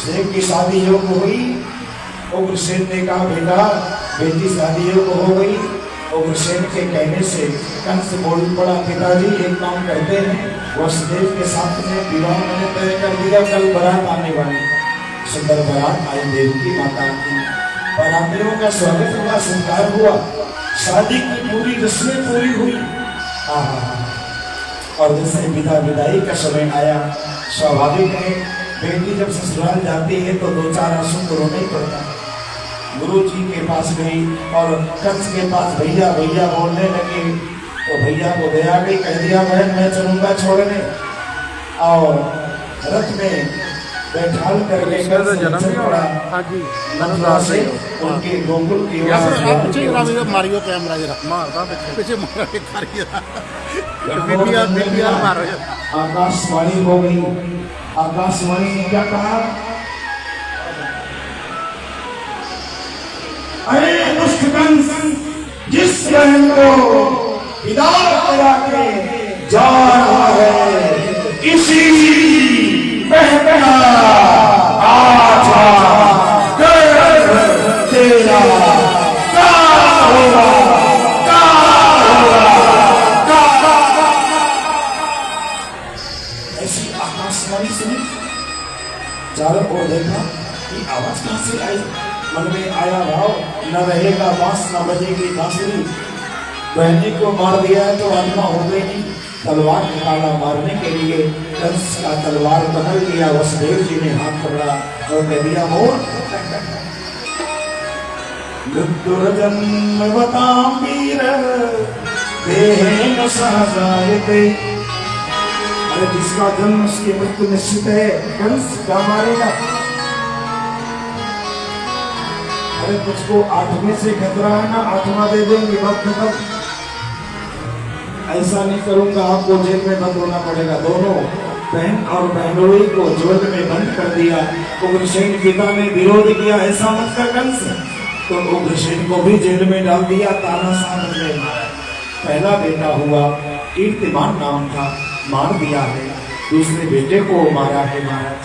देव की शादी योग हुई। उग्रसेन ने कहा बेटा बेटी शादी योग हो गई। उग्रसेन के कहने से कंस बोल पड़ा पिताजी एक काम करते हैं, वसुदेव के साथ में विवाह मैंने तय कर दिया, कल बारात आने वाली। सुंदर बारात आई देवकी माता की। बारातियों का स्वागत हुआ, सत्कार हुआ, शादी की पूरी रस्में पूरी हुई। और जैसे विदाई का समय आया, स्वाभाविक है बेटी जब ससुराल जाती है तो 2-4 आंसू तो रोना ही पड़ता है। गुरु जी के पास गई और कंस के पास भैया भैया बोलने लगी, तो भैया को दया गई, कह दिया बहन मैं चलूंगा छोड़ने। और रथ में बैठाल करके कंस चल पड़ा मथुरा से उनके गोकुल की ओर। मारियो कैमरा जरा मारता पीछे मारो। आकाशवाणी हो गई। आकाशवाणी ने क्या कहा? अरे दुष्ट कंस, जिस बहन को विदा करा के जा रहा है, इसी बहन का आजा कर तेरा क्या होगा, क्या होगा, ऐसी आकाशवाणी सुनी। चारों ओर देखा कि आवाज कहां से आई। मन में आया भाव, न रहेगा बांस न बजेगी बांसुरी। बहनी को मार दिया है तो आत्मा हो गई। तलवार निकाला मारने के लिए, कंस का तलवार पकड़ लिया। वसुदेव जी ने हाथ पकड़ा और कह दिया मोर मृत्युर्जन्म बताम वीर देहेन सहजायते। अरे जिसका जन्म उसकी मृत्यु निश्चित है, कंस क्या मारेगा? अरे तुझको 8वें से खतरा है ना, 8वां दे देंगे, बात खत्म। ऐसा नहीं करूंगा, आपको जेल में बंद होना पड़ेगा। दोनों बहन और बहनोई को जेल में बंद कर दिया। उग्रसेन पिता ने विरोध किया, ऐसा मत कर कंस, तो उग्रसेन को भी जेल में डाल दिया। तानाशाह ने मारा। पहला बेटा हुआ कीर्तिमान नाम था, मार दिया है। दूसरे बेटे को मारा है महाराज,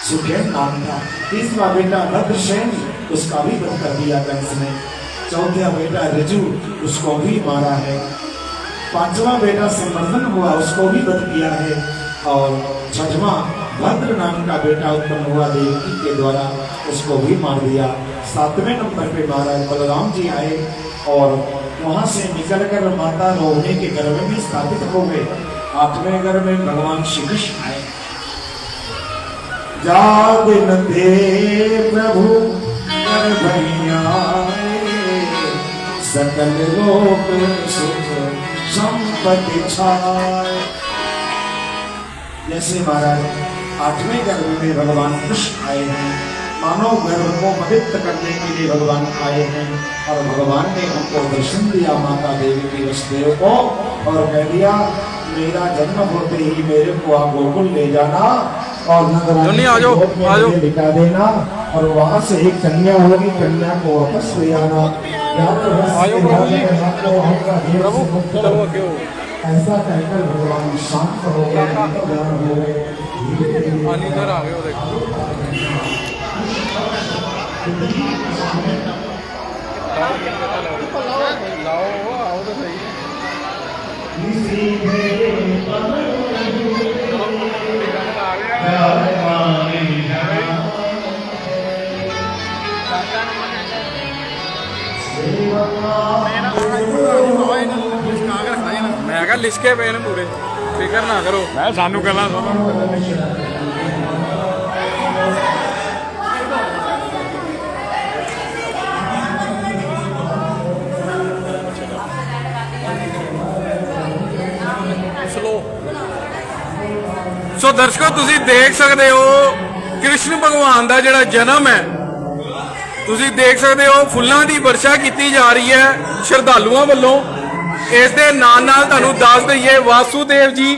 सुखेन नाम था। तीसरा बेटा भद्रसेन, उसका भी वध कर दिया कंस ने। चौथा बेटा ऋजु, उसको भी मारा है। 5वां बेटा संवर्धन हुआ, उसको भी वध किया है। और 6वां भद्र नाम का बेटा उत्पन्न हुआ देवकी के द्वारा, उसको भी मार दिया। 7वें नंबर पे महाराज बलराम जी आए और वहां से निकलकर माता रोहिणी के गर्भ में स्थापित हो गए। 8वें गर्भ में भगवान श्री कृष्ण आए। जाग न दे प्रभु भैया, सकल लोक सुख संपत्ति छाए। जैसे महाराज 8वें गर्भ में भगवान कृष्ण आए हैं, मानव गर्भ को पवित्र करने के लिए भगवान आए हैं। और भगवान ने हमको दर्शन दिया माता देवी की वसुदेव को, और कह दिया मेरा जन्म होते ही मेरे को आप गोकुल ले जाना और लिखा देना, और वहां से एक कन्या होगी, कन्या को वापस ले आना। ऐसा कहकर भगवान शांत हो गए। मैं कहा लिख के पे ने पूरे, फिक्र ना करो। मैं सानू कहना ਸੋ ਦਰਸ਼ਕੋ ਤੁਸੀਂ ਦੇਖ ਸਕਦੇ ਹੋ ਕ੍ਰਿਸ਼ਨ ਭਗਵਾਨ ਦਾ ਜਿਹੜਾ ਜਨਮ ਹੈ, ਤੁਸੀਂ ਦੇਖ ਸਕਦੇ ਹੋ ਫੁੱਲਾਂ ਦੀ ਵਰਸ਼ਾ ਕੀਤੀ ਜਾ ਰਹੀ ਹੈ ਸ਼ਰਧਾਲੂਆਂ ਵੱਲੋਂ। ਇਸ ਦੇ ਨਾਲ ਨਾਲ ਤੁਹਾਨੂੰ ਦੱਸ ਦਈਏ ਵਾਸੂਦੇਵ ਜੀ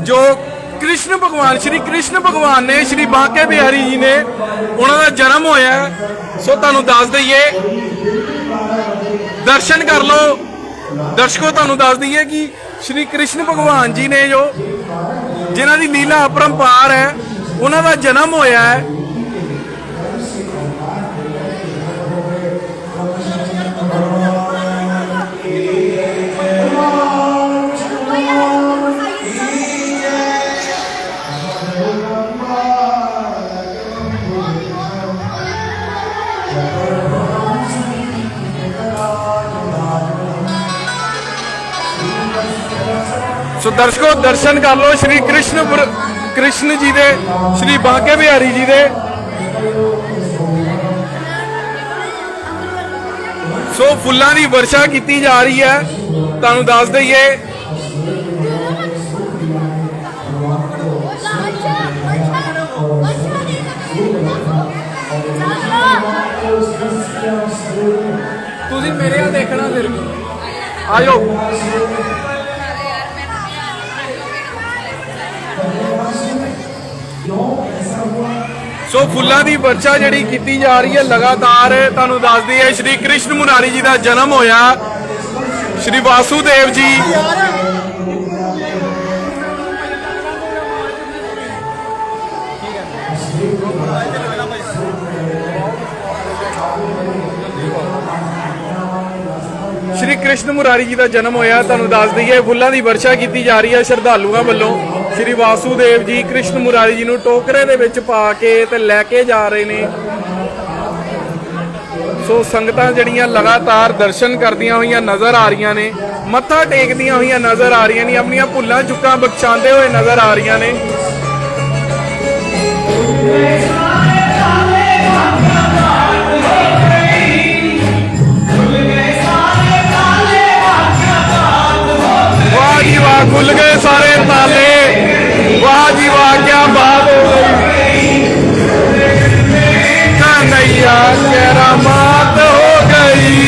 ਜੋ ਕ੍ਰਿਸ਼ਨ ਭਗਵਾਨ ਸ਼੍ਰੀ ਕ੍ਰਿਸ਼ਨ ਭਗਵਾਨ ਨੇ ਸ਼੍ਰੀ ਬਾਂਕੇ ਬਿਹਾਰੀ ਜੀ ਨੇ ਉਹਨਾਂ ਦਾ ਜਨਮ ਹੋਇਆ। ਸੋ ਤੁਹਾਨੂੰ ਦੱਸ ਦਈਏ, ਦਰਸ਼ਨ ਕਰ ਲਓ ਦਰਸ਼ਕੋ। ਤੁਹਾਨੂੰ ਦੱਸ ਦਈਏ ਕਿ ਸ਼੍ਰੀ ਕ੍ਰਿਸ਼ਨ ਭਗਵਾਨ ਜੀ ਨੇ ਜੋ ਜਿਨ੍ਹਾਂ ਦੀ ਲੀਲਾ ਅਪਰੰਪਾਰ ਹੈ, ਉਹਨਾਂ ਦਾ ਜਨਮ ਹੋਇਆ ਹੈ। ਸੋ ਦਰਸ਼ਕੋ ਦਰਸ਼ਨ ਕਰ ਲਓ ਸ਼੍ਰੀ ਕ੍ਰਿਸ਼ਨ ਜੀ ਦੇ, ਸ਼੍ਰੀ ਬਾਂਕੇ ਬਿਹਾਰੀ ਜੀ ਦੇ। ਸੋ ਫੁੱਲਾਂ ਦੀ ਵਰਸ਼ਾ ਕੀਤੀ ਜਾ ਰਹੀ ਹੈ। ਤੁਹਾਨੂੰ ਦੱਸ ਦਈਏ ਤੁਸੀਂ ਮੇਰੇ ਆ ਦੇਖਣਾ ਫਿਰ ਆਜੋ। ਸੋ ਫੁੱਲਾਂ ਦੀ ਵਰਸ਼ਾ ਜਿਹੜੀ ਕੀਤੀ ਜਾ ਰਹੀ ਹੈ ਲਗਾਤਾਰ। ਤੁਹਾਨੂੰ ਦੱਸ ਦਈਏ ਸ਼੍ਰੀ ਕ੍ਰਿਸ਼ਨ ਮੁਰਾਰੀ ਜੀ ਦਾ ਜਨਮ ਹੋਇਆ, ਸ਼੍ਰੀ ਵਾਸੂਦੇਵ ਜੀ ਸ਼੍ਰੀ ਕ੍ਰਿਸ਼ਨ ਮੁਰਾਰੀ ਜੀ ਦਾ ਜਨਮ ਹੋਇਆ। ਤੁਹਾਨੂੰ ਦੱਸ ਦਈਏ ਫੁੱਲਾਂ ਦੀ ਵਰਸ਼ਾ ਕੀਤੀ ਜਾ ਰਹੀ ਹੈ ਸ਼ਰਧਾਲੂਆਂ ਵੱਲੋਂ। ਸ਼੍ਰੀ ਵਾਸੂਦੇਵ ਜੀ ਕ੍ਰਿਸ਼ਨ ਮੁਰਾਰੀ ਜੀ ਨੂੰ ਟੋਕਰੇ ਦੇ ਵਿੱਚ ਪਾ ਕੇ ਤੇ ਲੈ ਕੇ ਜਾ ਰਹੇ ਨੇ। ਸੋ ਸੰਗਤਾਂ ਜਿਹੜੀਆਂ ਲਗਾਤਾਰ ਦਰਸ਼ਨ ਕਰਦੀਆਂ ਹੋਈਆਂ ਨਜ਼ਰ ਆ ਰਹੀਆਂ ਨੇ, ਮੱਥਾ ਟੇਕਦੀਆਂ ਹੋਈਆਂ ਨਜ਼ਰ ਆ ਰਹੀਆਂ ਨੇ, ਆਪਣੀਆਂ ਭੁੱਲਾਂ ਚੁੱਕਾਂ ਬਖਸ਼ਾਉਂਦੇ ਹੋਏ ਨਜ਼ਰ ਆ ਰਹੀਆਂ ਨੇ। वाह जी वाह, खुल गए सारे ताले। वाह जी वाह, क्या बात हो गई। कन्हैया करामात हो गई।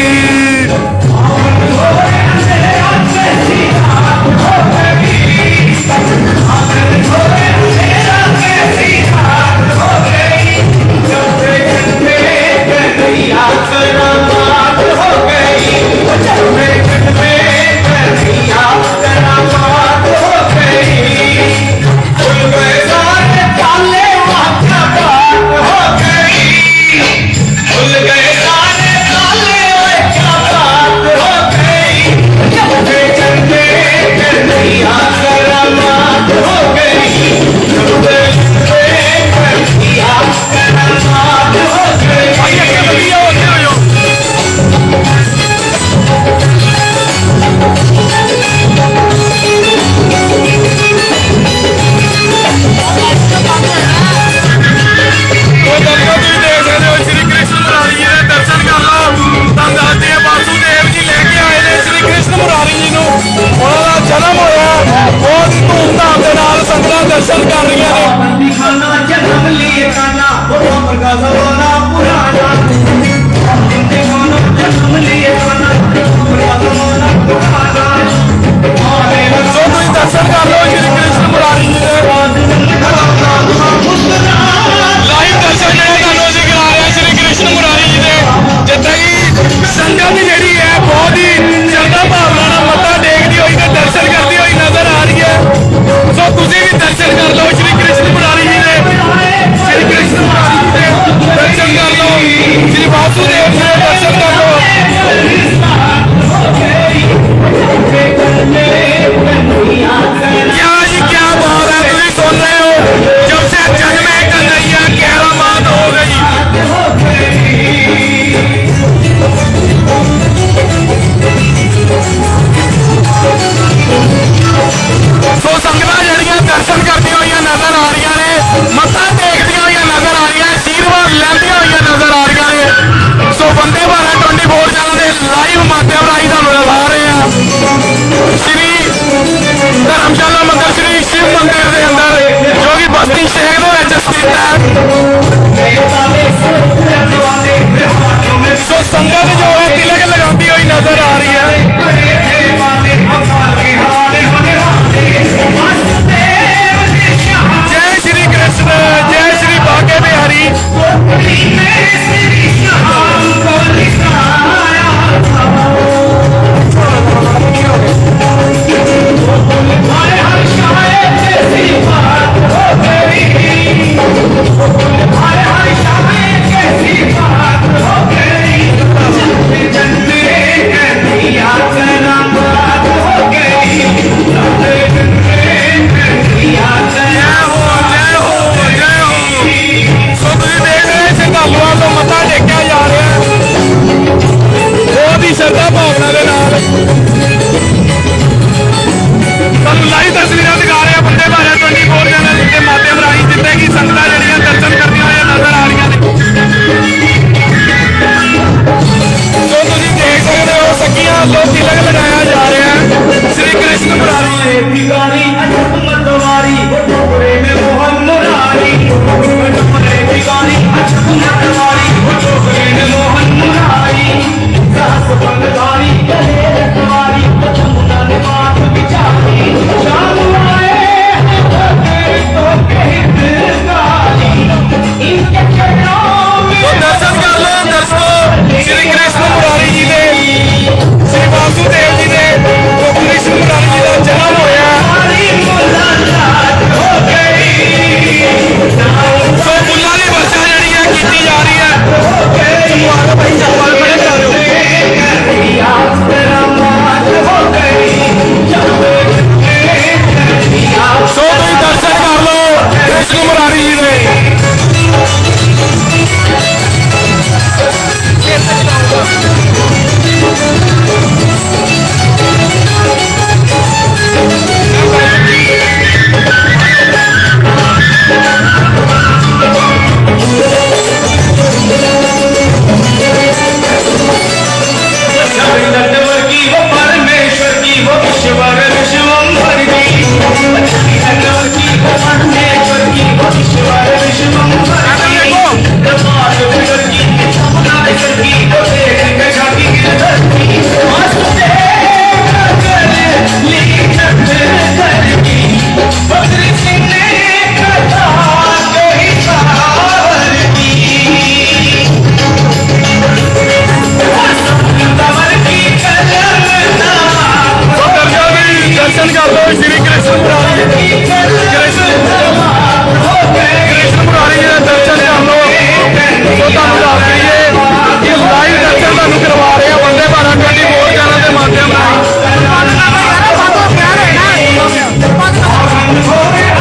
ਜਨਮ ਹੋਇਆ ਬਹੁਤ ਹੀ ਧੂਮਧਾਮ ਦੇ ਨਾਲ ਸੰਗਤਾਂ ਦਰਸ਼ਨ ਕਰ ਰਹੀਆਂ